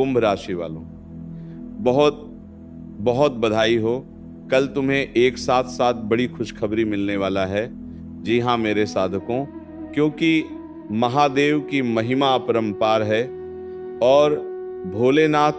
कुंभ राशि वालों, बहुत बहुत बधाई हो। कल तुम्हें एक साथ साथ बड़ी खुशखबरी मिलने वाला है। जी हाँ मेरे साधकों, क्योंकि महादेव की महिमा अपरंपार है और भोलेनाथ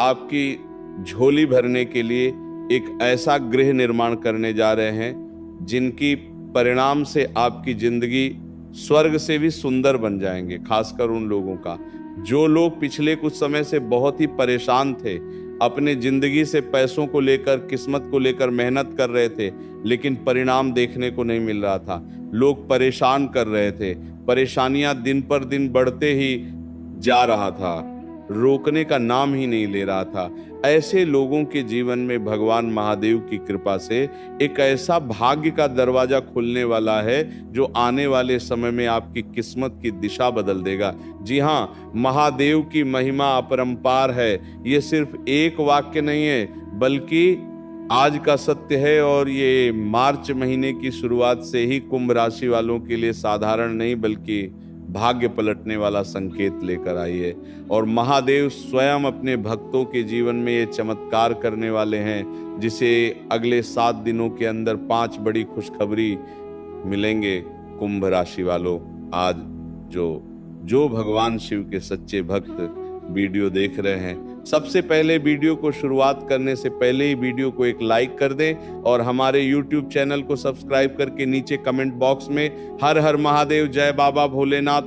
आपकी झोली भरने के लिए एक ऐसा गृह निर्माण करने जा रहे हैं जिनकी परिणाम से आपकी जिंदगी स्वर्ग से भी सुंदर बन जाएंगे। खासकर उन लोगों का जो लोग पिछले कुछ समय से बहुत ही परेशान थे, अपने जिंदगी से पैसों को लेकर, किस्मत को लेकर मेहनत कर रहे थे लेकिन परिणाम देखने को नहीं मिल रहा था। लोग परेशान कर रहे थे, परेशानियां दिन पर दिन बढ़ते ही जा रहा था, रोकने का नाम ही नहीं ले रहा था। ऐसे लोगों के जीवन में भगवान महादेव की कृपा से एक ऐसा भाग्य का दरवाजा खुलने वाला है जो आने वाले समय में आपकी किस्मत की दिशा बदल देगा। जी हाँ, महादेव की महिमा अपरंपार है। ये सिर्फ एक वाक्य नहीं है बल्कि आज का सत्य है और ये मार्च महीने की शुरुआत से ही कुंभ राशि वालों के लिए साधारण नहीं बल्कि भाग्य पलटने वाला संकेत लेकर आई है। और महादेव स्वयं अपने भक्तों के जीवन में ये चमत्कार करने वाले हैं जिसे अगले 7 दिनों के अंदर 5 बड़ी खुशखबरी मिलेंगे। कुंभ राशि वालों, आज जो भगवान शिव के सच्चे भक्त वीडियो देख रहे हैं, सबसे पहले वीडियो को शुरुआत करने से पहले ही वीडियो को एक लाइक कर दें और हमारे YouTube चैनल को सब्सक्राइब करके नीचे कमेंट बॉक्स में हर हर महादेव, जय बाबा भोलेनाथ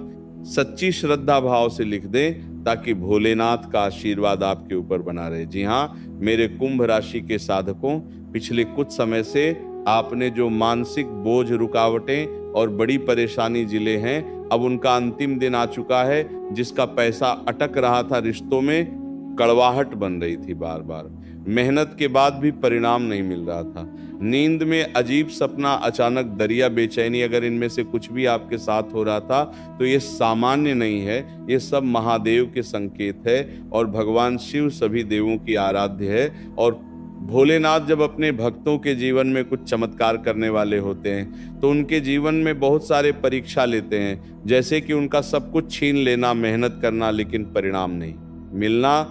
सच्ची श्रद्धा भाव से लिख दें ताकि भोलेनाथ का आशीर्वाद आपके ऊपर बना रहे। जी हाँ मेरे कुंभ राशि के साधकों, पिछले कुछ समय से आपने जो मानसिक बोझ, रुकावटें और बड़ी परेशानी झेले हैं, अब उनका अंतिम दिन आ चुका है। जिसका पैसा अटक रहा था, रिश्तों में कड़वाहट बन रही थी, बार बार मेहनत के बाद भी परिणाम नहीं मिल रहा था, नींद में अजीब सपना, अचानक दरिया बेचैनी, अगर इनमें से कुछ भी आपके साथ हो रहा था तो ये सामान्य नहीं है, ये सब महादेव के संकेत है। और भगवान शिव सभी देवों की आराध्य है और भोलेनाथ जब अपने भक्तों के जीवन में कुछ चमत्कार करने वाले होते हैं तो उनके जीवन में बहुत सारे परीक्षा लेते हैं, जैसे कि उनका सब कुछ छीन लेना, मेहनत करना लेकिन परिणाम नहीं मिलना,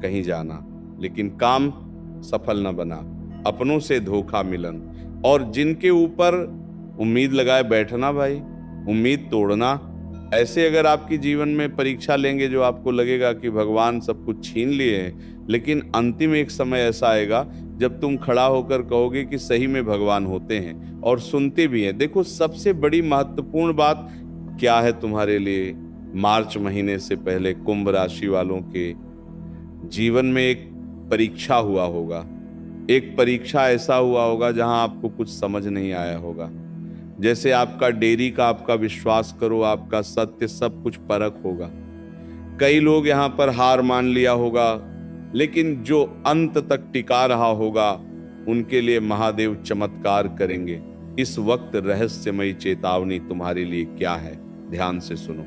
कहीं जाना लेकिन काम सफल न बना, अपनों से धोखा मिलन, और जिनके ऊपर उम्मीद लगाए बैठना, भाई उम्मीद तोड़ना। ऐसे अगर आपकी जीवन में परीक्षा लेंगे जो आपको लगेगा कि भगवान सब कुछ छीन लिए हैं, लेकिन अंतिम एक समय ऐसा आएगा जब तुम खड़ा होकर कहोगे कि सही में भगवान होते हैं और सुनते भी हैं। देखो सबसे बड़ी महत्वपूर्ण बात क्या है तुम्हारे लिए, मार्च महीने से पहले कुंभ राशि वालों के जीवन में एक परीक्षा हुआ होगा। एक परीक्षा ऐसा हुआ होगा जहां आपको कुछ समझ नहीं आया होगा, जैसे आपका डेयरी का, आपका विश्वास करो, आपका सत्य, सब कुछ परख होगा। कई लोग यहां पर हार मान लिया होगा, लेकिन जो अंत तक टिका रहा होगा उनके लिए महादेव चमत्कार करेंगे। इस वक्त रहस्यमयी चेतावनी तुम्हारे लिए क्या है, ध्यान से सुनो।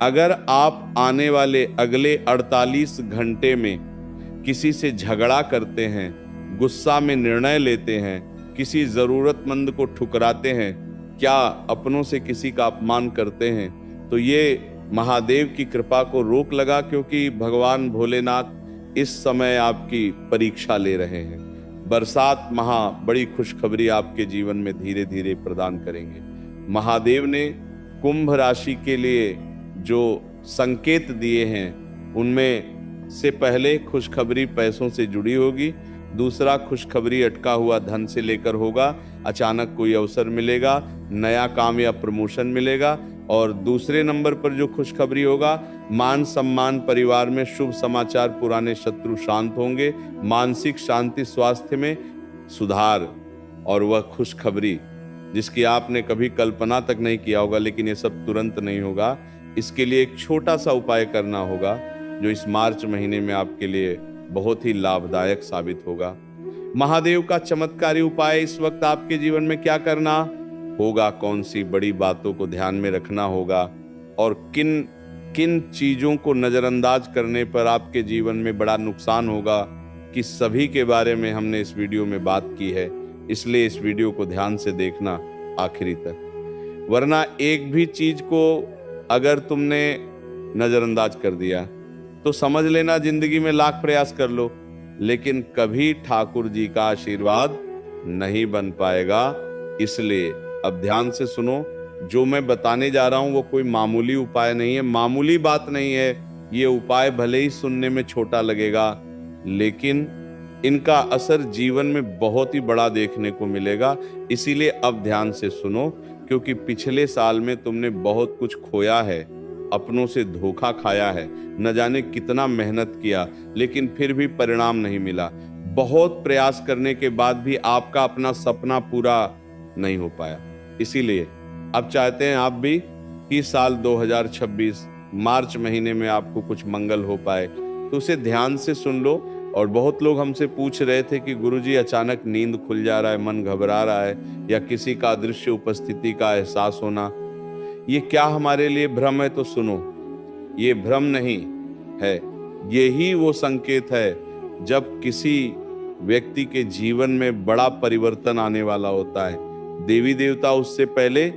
अगर आप आने वाले अगले 48 घंटे में किसी से झगड़ा करते हैं, गुस्सा में निर्णय लेते हैं, किसी जरूरतमंद को ठुकराते हैं, क्या अपनों से किसी का अपमान करते हैं, तो ये महादेव की कृपा को रोक लगा, क्योंकि भगवान भोलेनाथ इस समय आपकी परीक्षा ले रहे हैं। बरसात बड़ी खुशखबरी आपके जीवन में धीरे धीरे प्रदान करेंगे। महादेव ने कुंभ राशि के लिए जो संकेत दिए हैं उनमें से पहले खुशखबरी पैसों से जुड़ी होगी, दूसरा खुशखबरी अटका हुआ धन से लेकर होगा, अचानक कोई अवसर मिलेगा, नया काम या प्रमोशन मिलेगा, और दूसरे नंबर पर जो खुशखबरी होगा, मान सम्मान, परिवार में शुभ समाचार, पुराने शत्रु शांत होंगे, मानसिक शांति, स्वास्थ्य में सुधार, और वह खुशखबरी जिसकी आपने कभी कल्पना तक नहीं किया होगा। लेकिन ये सब तुरंत नहीं होगा, इसके लिए एक छोटा सा उपाय करना होगा जो इस मार्च महीने में आपके लिए बहुत ही लाभदायक साबित होगा। महादेव का चमत्कारी उपाय इस वक्त आपके जीवन में क्या करना होगा, कौन सी बड़ी बातों को ध्यान में रखना होगा और किन किन चीजों को नजरअंदाज करने पर आपके जीवन में बड़ा नुकसान होगा, कि सभी के बारे में हमने इस वीडियो में बात की है। इसलिए इस वीडियो को ध्यान से देखना आखिरी तक, वरना एक भी चीज को अगर तुमने नजरअंदाज कर दिया तो समझ लेना जिंदगी में लाख प्रयास कर लो, लेकिन कभी ठाकुर जी का आशीर्वाद नहीं बन पाएगा। इसलिए अब ध्यान से सुनो, जो मैं बताने जा रहा हूं वो कोई मामूली उपाय नहीं है, मामूली बात नहीं है। ये उपाय भले ही सुनने में छोटा लगेगा, लेकिन इनका असर जीवन में बहुत ही बड़ा देखने को मिलेगा। इसीलिए अब ध्यान से सुनो, क्योंकि पिछले साल में तुमने बहुत कुछ खोया है, अपनों से धोखा खाया है, न जाने कितना मेहनत किया, लेकिन फिर भी परिणाम नहीं मिला। बहुत प्रयास करने के बाद भी आपका अपना सपना पूरा नहीं हो पाया। इसीलिए अब चाहते हैं आप भी कि साल 2026 मार्च महीने में आपको कुछ मंगल हो पाए, तो उसे ध्यान से सुन लो। और बहुत लोग हमसे पूछ रहे थे कि गुरुजी अचानक नींद खुल जा रहा है, मन घबरा रहा है, या किसी का अदृश्य उपस्थिति का एहसास होना, ये क्या हमारे लिए भ्रम है? तो सुनो, ये भ्रम नहीं है, यही वो संकेत है जब किसी व्यक्ति के जीवन में बड़ा परिवर्तन आने वाला होता है। देवी देवता उससे पहले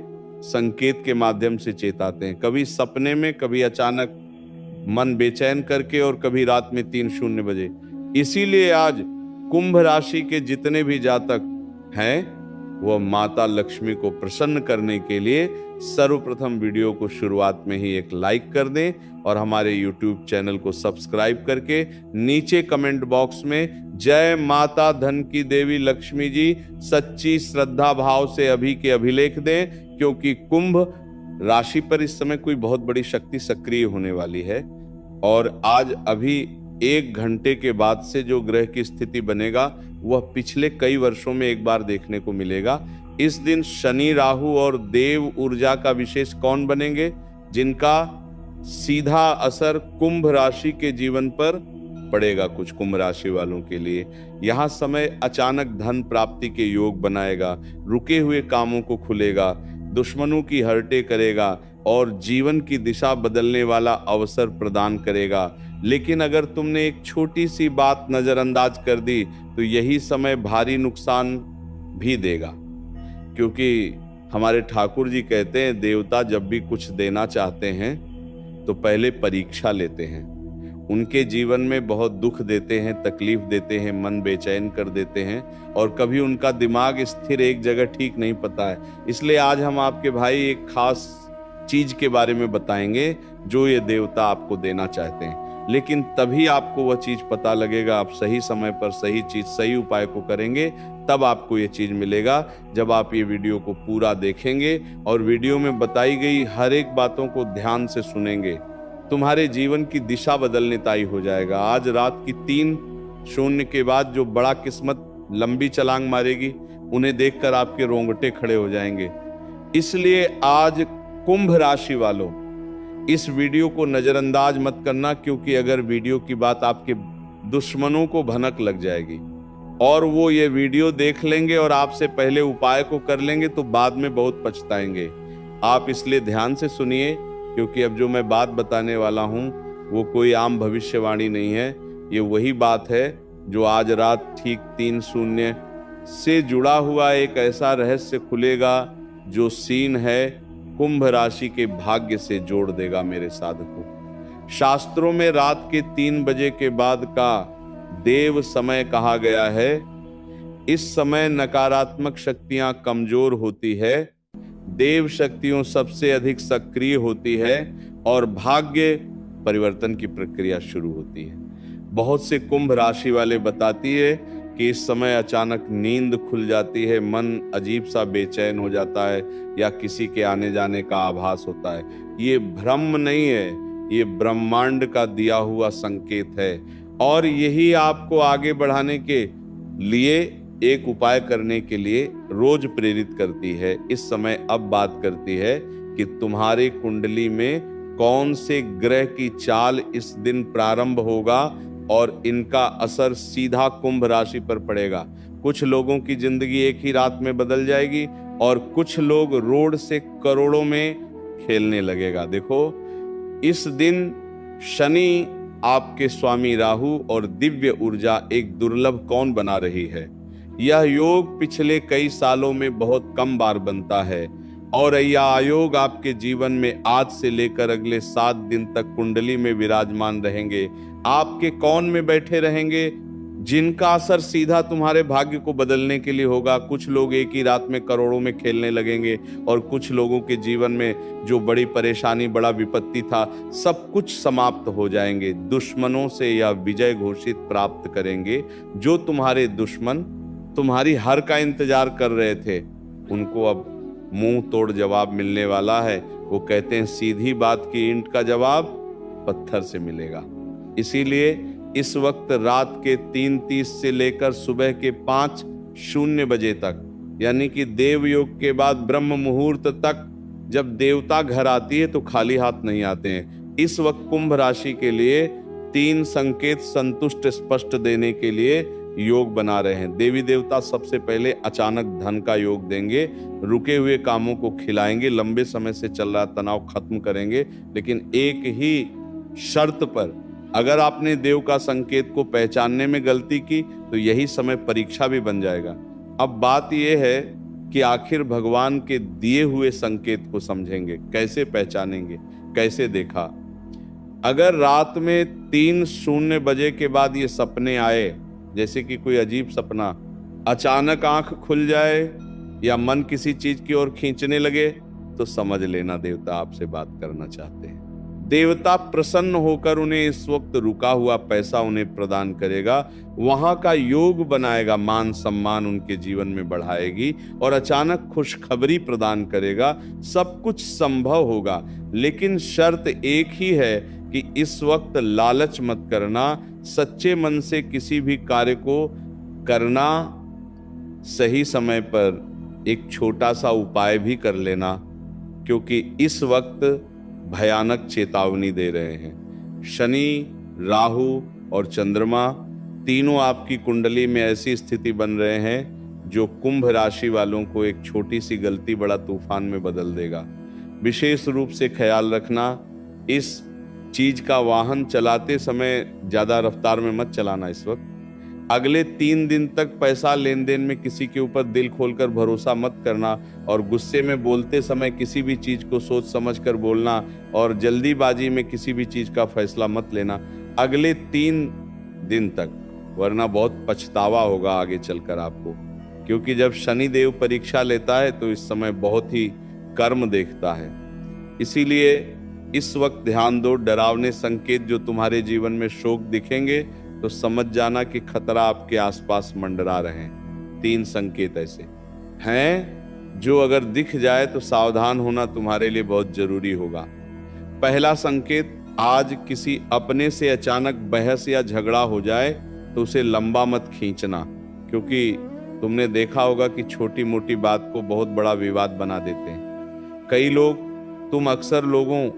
संकेत के माध्यम से चेताते हैं, कभी सपने में, कभी अचानक मन बेचैन करके, और कभी रात में 3:00 बजे। इसीलिए आज कुंभ राशि के जितने भी जातक हैं, वह माता लक्ष्मी को प्रसन्न करने के लिए सर्वप्रथम वीडियो को शुरुआत में ही एक लाइक कर दें, और हमारे YouTube चैनल को सब्सक्राइब करके नीचे कमेंट बॉक्स में जय माता धन की देवी लक्ष्मी जी सच्ची श्रद्धा भाव से अभी के अभी लिख दें, क्योंकि कुंभ राशि पर इस समय कोई बहुत बड़ी शक्ति सक्रिय होने वाली है। और आज अभी 1 घंटे के बाद से जो ग्रह की स्थिति बनेगा वह पिछले कई वर्षों में एक बार देखने को मिलेगा। इस दिन शनि, राहु और देव ऊर्जा का विशेष कौन बनेंगे, जिनका सीधा असर कुंभ राशि के जीवन पर पड़ेगा। कुछ कुंभ राशि वालों के लिए यह समय अचानक धन प्राप्ति के योग बनाएगा, रुके हुए कामों को खुलेगा, दुश्मनों की हरटे करेगा और जीवन की दिशा बदलने वाला अवसर प्रदान करेगा। लेकिन अगर तुमने एक छोटी सी बात नजरअंदाज कर दी तो यही समय भारी नुकसान भी देगा, क्योंकि हमारे ठाकुर जी कहते हैं देवता जब भी कुछ देना चाहते हैं तो पहले परीक्षा लेते हैं। उनके जीवन में बहुत दुख देते हैं, तकलीफ देते हैं, मन बेचैन कर देते हैं, और कभी उनका दिमाग स्थिर एक जगह ठीक नहीं पता है। इसलिए आज हम आपके भाई एक खास चीज के बारे में बताएंगे जो ये देवता आपको देना चाहते हैं। लेकिन तभी आपको वह चीज पता लगेगा, आप सही समय पर सही चीज, सही उपाय को करेंगे, तब आपको ये चीज मिलेगा। जब आप ये वीडियो को पूरा देखेंगे और वीडियो में बताई गई हर एक बातों को ध्यान से सुनेंगे, तुम्हारे जीवन की दिशा बदलने तय हो जाएगा। आज रात की 3:00 के बाद जो बड़ा किस्मत लंबी छलांग मारेगी, उन्हें देखकर आपके रोंगटे खड़े हो जाएंगे। इसलिए आज कुंभ राशि वालों, इस वीडियो को नजरअंदाज मत करना, क्योंकि अगर वीडियो की बात आपके दुश्मनों को भनक लग जाएगी और वो ये वीडियो देख लेंगे और आपसे पहले उपाय को कर लेंगे तो बाद में बहुत पछताएंगे। आप इसलिए ध्यान से सुनिए, क्योंकि अब जो मैं बात बताने वाला हूं वो कोई आम भविष्यवाणी नहीं है। ये वही बात है जो आज रात ठीक 3:00 से जुड़ा हुआ एक ऐसा रहस्य खुलेगा जो सीन है कुंभ राशि के भाग्य से जोड़ देगा मेरे साधकों। शास्त्रों में रात के 3 बजे के बाद का देव समय कहा गया है। इस समय नकारात्मक शक्तियां कमजोर होती है, देव शक्तियों सबसे अधिक सक्रिय होती है और भाग्य परिवर्तन की प्रक्रिया शुरू होती है। बहुत से कुंभ राशि वाले बताती है कि इस समय अचानक नींद खुल जाती है, मन अजीब सा बेचैन हो जाता है या किसी के आने जाने का आभास होता है। ये भ्रम नहीं है, ये ब्रह्मांड का दिया हुआ संकेत है, और यही आपको आगे बढ़ाने के लिए एक उपाय करने के लिए रोज प्रेरित करती है। इस समय अब बात करती है कि तुम्हारी कुंडली में कौन से ग्रह की चाल इस दिन प्रारंभ होगा और इनका असर सीधा कुंभ राशि पर पड़ेगा। कुछ लोगों की जिंदगी एक ही रात में बदल जाएगी और कुछ लोग रोड से करोड़ों में खेलने लगेगा। देखो, इस दिन शनि आपके स्वामी राहु और दिव्य ऊर्जा एक दुर्लभ कौन बना रही है। यह योग पिछले कई सालों में बहुत कम बार बनता है औरैया आयोग आपके जीवन में आज से लेकर अगले 7 दिन तक कुंडली में विराजमान रहेंगे। आपके कौन में बैठे रहेंगे, जिनका असर सीधा तुम्हारे भाग्य को बदलने के लिए होगा। कुछ लोग एक ही रात में करोड़ों में खेलने लगेंगे और कुछ लोगों के जीवन में जो बड़ी परेशानी, बड़ा विपत्ति था, सब कुछ समाप्त हो जाएंगे। दुश्मनों से यह विजय घोषित प्राप्त करेंगे। जो तुम्हारे दुश्मन तुम्हारी हार का इंतजार कर रहे थे, उनको अब मुंह तोड़ जवाब मिलने वाला है। वो कहते हैं सीधी बात की ईंट का जवाब पत्थर से मिलेगा। इसीलिए इस वक्त रात के 3:30 से लेकर सुबह के 5:00 बजे तक, यानी कि देवयोग के बाद ब्रह्म मुहूर्त तक, जब देवता घर आती है तो खाली हाथ नहीं आते हैं। इस वक्त कुंभ राशि के लिए 3 संकेत संतुष्ट स्पष्ट देने के लिए योग बना रहे हैं। देवी देवता सबसे पहले अचानक धन का योग देंगे, रुके हुए कामों को खिलाएंगे, लंबे समय से चल रहा तनाव खत्म करेंगे। लेकिन एक ही शर्त पर, अगर आपने देव का संकेत को पहचानने में गलती की तो यही समय परीक्षा भी बन जाएगा। अब बात यह है कि आखिर भगवान के दिए हुए संकेत को समझेंगे, कैसे पहचानेंगे, कैसे देखा। अगर रात में 3:00 बजे के बाद ये सपने आए, जैसे कि कोई अजीब सपना, अचानक आंख खुल जाए या मन किसी चीज की ओर खींचने लगे, तो समझ लेना देवता आपसे बात करना चाहते हैं। देवता प्रसन्न होकर उन्हें इस वक्त रुका हुआ पैसा उन्हें प्रदान करेगा, वहां का योग बनाएगा, मान सम्मान उनके जीवन में बढ़ाएगी और अचानक खुशखबरी प्रदान करेगा। सब कुछ संभव होगा, लेकिन शर्त एक ही है कि इस वक्त लालच मत करना, सच्चे मन से किसी भी कार्य को करना, सही समय पर एक छोटा सा उपाय भी कर लेना, क्योंकि इस वक्त भयानक चेतावनी दे रहे हैं। शनि, राहु और चंद्रमा तीनों आपकी कुंडली में ऐसी स्थिति बन रहे हैं जो कुंभ राशि वालों को एक छोटी सी गलती बड़ा तूफान में बदल देगा। विशेष रूप से ख्याल रखना, इस चीज का वाहन चलाते समय ज्यादा रफ्तार में मत चलाना। इस वक्त अगले 3 दिन तक पैसा लेन देन में किसी के ऊपर दिल खोलकर भरोसा मत करना और गुस्से में बोलते समय किसी भी चीज को सोच समझ कर बोलना और जल्दीबाजी में किसी भी चीज का फैसला मत लेना अगले 3 दिन तक, वरना बहुत पछतावा होगा आगे चलकर आपको। क्योंकि जब शनि देव परीक्षा लेता है तो इस समय बहुत ही कर्म देखता है। इसीलिए इस वक्त ध्यान दो, डरावने संकेत जो तुम्हारे जीवन में शोक दिखेंगे तो समझ जाना कि खतरा आपके आसपास मंडरा रहे हैं। 3 संकेत ऐसे हैं जो अगर दिख जाए तो सावधान होना तुम्हारे लिए बहुत जरूरी होगा। पहला संकेत, आज किसी अपने से अचानक बहस या झगड़ा हो जाए तो उसे लंबा मत खींचना, क्योंकि तुमने देखा होगा कि छोटी मोटी बात को बहुत बड़ा विवाद बना देते हैं। कई लोग, तुम अक्सर लोगों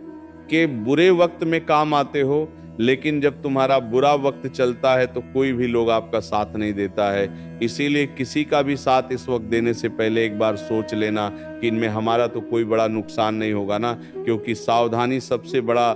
के बुरे वक्त में काम आते हो, लेकिन जब तुम्हारा बुरा वक्त चलता है तो कोई भी लोग आपका साथ नहीं देता है। इसीलिए किसी का भी साथ इस वक्त देने से पहले एक बार सोच लेना कि इनमें हमारा तो कोई बड़ा नुकसान नहीं होगा ना, क्योंकि सावधानी सबसे बड़ा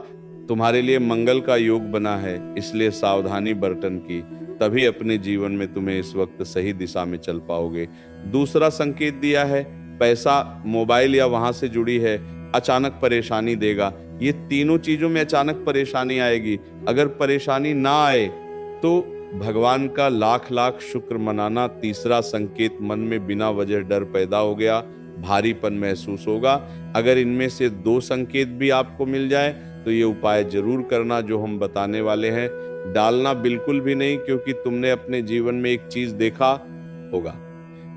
तुम्हारे लिए मंगल का योग बना है। इसलिए सावधानी बरतन की, तभी अपने जीवन में तुम्हें इस वक्त सही दिशा में चल पाओगे। दूसरा संकेत दिया है, पैसा, मोबाइल या वहां से जुड़ी है, अचानक परेशानी देगा। ये तीनों चीजों में अचानक परेशानी आएगी। अगर परेशानी ना आए तो भगवान का लाख लाख शुक्र मनाना। तीसरा संकेत, मन में बिना वजह डर पैदा हो गया, भारीपन महसूस होगा। अगर इनमें से 2 संकेत भी आपको मिल जाए तो ये उपाय जरूर करना जो हम बताने वाले हैं। डालना बिल्कुल भी नहीं, क्योंकि तुमने अपने जीवन में एक चीज देखा होगा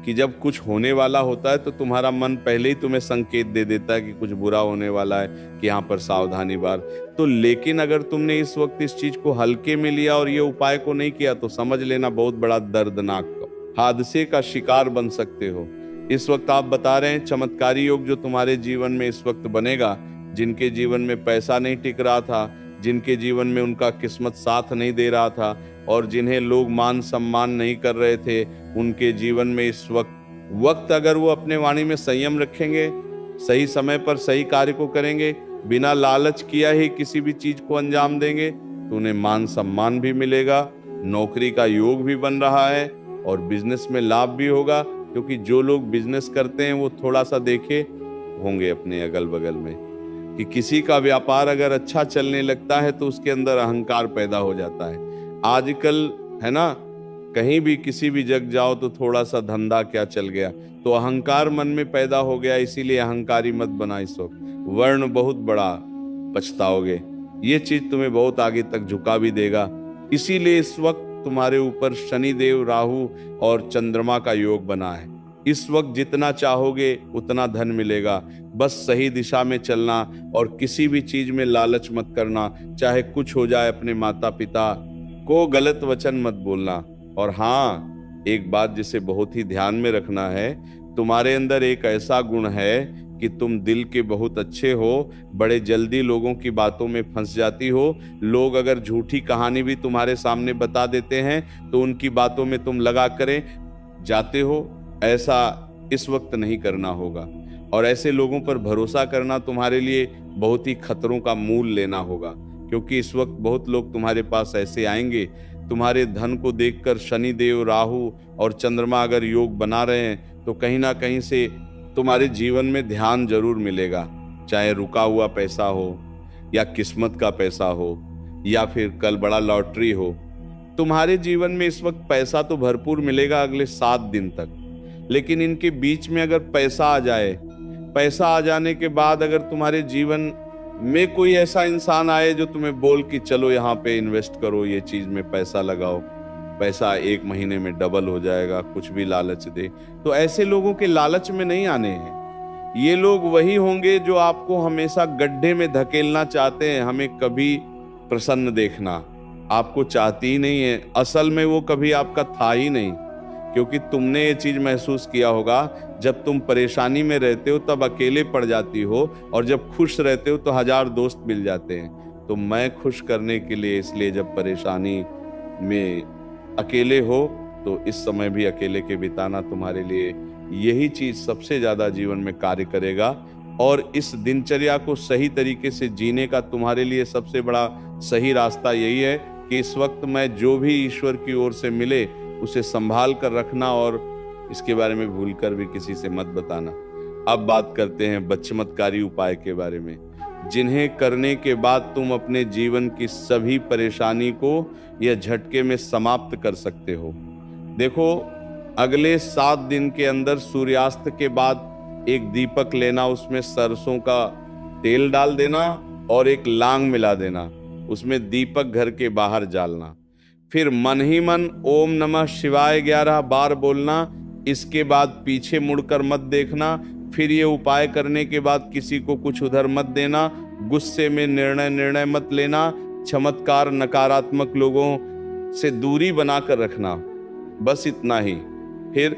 कि जब कुछ होने वाला होता है तो तुम्हारा मन पहले ही तुम्हें संकेत दे देता है कि कुछ बुरा होने वाला है, कि यहाँ पर सावधानी बार। तो लेकिन अगर तुमने इस वक्त इस चीज को हल्के में लिया और ये उपाय को नहीं किया तो समझ लेना बहुत बड़ा दर्दनाक हादसे का शिकार बन सकते हो। इस वक्त आप बता रहे हैं चमत्कारी योग जो तुम्हारे जीवन में इस वक्त बनेगा, जिनके जीवन में पैसा नहीं टिक रहा था, जिनके जीवन में उनका किस्मत साथ नहीं दे रहा था और जिन्हें लोग मान सम्मान नहीं कर रहे थे, उनके जीवन में इस वक्त अगर वो अपने वाणी में संयम रखेंगे, सही समय पर सही कार्य को करेंगे, बिना लालच किया ही किसी भी चीज को अंजाम देंगे तो उन्हें मान सम्मान भी मिलेगा, नौकरी का योग भी बन रहा है और बिजनेस में लाभ भी होगा। क्योंकि जो लोग बिजनेस करते हैं वो थोड़ा सा देखे, होंगे अपने अगल बगल में कि किसी का व्यापार अगर अच्छा चलने लगता है तो उसके अंदर अहंकार पैदा हो जाता है। आजकल है ना, कहीं भी किसी भी जगह जाओ तो थोड़ा सा धंधा क्या चल गया तो अहंकार मन में पैदा हो गया, इसीलिए अहंकारी मत बना। इस वक्त वर्ण बहुत बड़ा पछताओगे, ये चीज तुम्हें बहुत आगे तक झुका भी देगा। इसीलिए इस वक्त तुम्हारे ऊपर शनिदेव, राहु और चंद्रमा का योग बना है। इस वक्त जितना चाहोगे उतना धन मिलेगा, बस सही दिशा में चलना और किसी भी चीज में लालच मत करना। चाहे कुछ हो जाए, अपने माता पिता को गलत वचन मत बोलना। और हाँ, एक बात जिसे बहुत ही ध्यान में रखना है, तुम्हारे अंदर एक ऐसा गुण है कि तुम दिल के बहुत अच्छे हो, बड़े जल्दी लोगों की बातों में फंस जाती हो। लोग अगर झूठी कहानी भी तुम्हारे सामने बता देते हैं तो उनकी बातों में तुम लगा करें जाते हो। ऐसा इस वक्त नहीं करना होगा और ऐसे लोगों पर भरोसा करना तुम्हारे लिए बहुत ही खतरों का मूल लेना होगा, क्योंकि इस वक्त बहुत लोग तुम्हारे पास ऐसे आएंगे। तुम्हारे धन को देखकर शनिदेव, राहु और चंद्रमा अगर योग बना रहे हैं तो कहीं ना कहीं से तुम्हारे जीवन में ध्यान जरूर मिलेगा, चाहे रुका हुआ पैसा हो या किस्मत का पैसा हो या फिर कल बड़ा लॉटरी हो। तुम्हारे जीवन में इस वक्त पैसा तो भरपूर मिलेगा अगले 7 दिन तक, लेकिन इनके बीच में अगर पैसा आ जाए, पैसा आ जाने के बाद अगर तुम्हारे जीवन में कोई ऐसा इंसान आए जो तुम्हें बोल कि चलो यहाँ पे इन्वेस्ट करो, ये चीज में पैसा लगाओ, पैसा 1 महीने में डबल हो जाएगा, कुछ भी लालच दे, तो ऐसे लोगों के लालच में नहीं आने हैं। ये लोग वही होंगे जो आपको हमेशा गड्ढे में धकेलना चाहते हैं। हमें कभी प्रसन्न देखना आपको चाहती ही नहीं है। असल में वो कभी आपका था ही नहीं, क्योंकि तुमने ये चीज महसूस किया होगा, जब तुम परेशानी में रहते हो तब अकेले पड़ जाती हो और जब खुश रहते हो तो 1000 दोस्त मिल जाते हैं। तो मैं खुश करने के लिए, इसलिए जब परेशानी में अकेले हो तो इस समय भी अकेले के बिताना तुम्हारे लिए यही चीज सबसे ज्यादा जीवन में कार्य करेगा। और इस दिनचर्या को सही तरीके से जीने का तुम्हारे लिए सबसे बड़ा सही रास्ता यही है कि इस वक्त मैं जो भी ईश्वर की ओर से मिले उसे संभाल कर रखना और इसके बारे में भूलकर भी किसी से मत बताना। अब बात करते हैं बदचमत्कारी उपाय के बारे में, जिन्हें करने के बाद तुम अपने जीवन की सभी परेशानी को या झटके में समाप्त कर सकते हो। देखो, अगले 7 दिन के अंदर सूर्यास्त के बाद एक दीपक लेना, उसमें सरसों का तेल डाल देना और एक लांग मिला देना, उसमें दीपक घर के बाहर जालना। फिर मन ही मन ओम नमः शिवाय 11 बार बोलना। इसके बाद पीछे मुड़कर मत देखना। फिर ये उपाय करने के बाद किसी को कुछ उधर मत देना। गुस्से में निर्णय मत लेना। चमत्कार, नकारात्मक लोगों से दूरी बनाकर रखना। बस इतना ही। फिर